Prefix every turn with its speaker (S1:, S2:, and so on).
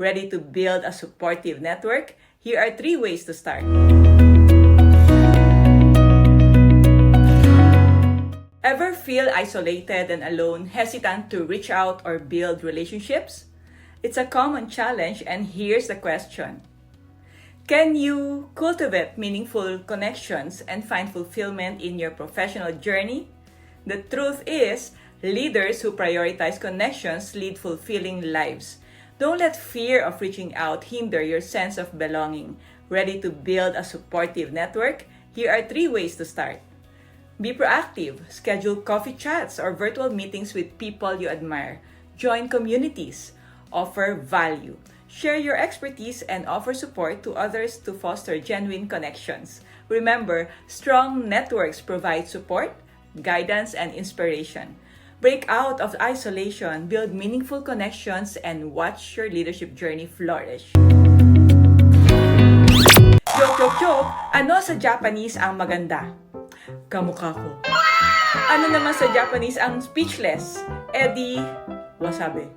S1: Ready to build a supportive network? Here are 3 ways to start. Ever feel isolated and alone, hesitant to reach out or build relationships? It's a common challenge, and here's the question. Can you cultivate meaningful connections and find fulfillment in your professional journey? The truth is, leaders who prioritize connections lead fulfilling lives. Don't let fear of reaching out hinder your sense of belonging. Ready to build a supportive network? Here are 3 ways to start. Be proactive. Schedule coffee chats or virtual meetings with people you admire. Join communities. Offer value. Share your expertise and offer support to others to foster genuine connections. Remember, strong networks provide support, guidance, and inspiration. Break out of isolation, build meaningful connections, and watch your leadership journey flourish. Joke! Ano sa Japanese ang maganda? Kamukha ko. Ano naman sa Japanese ang speechless? Wasabi. Wasabi.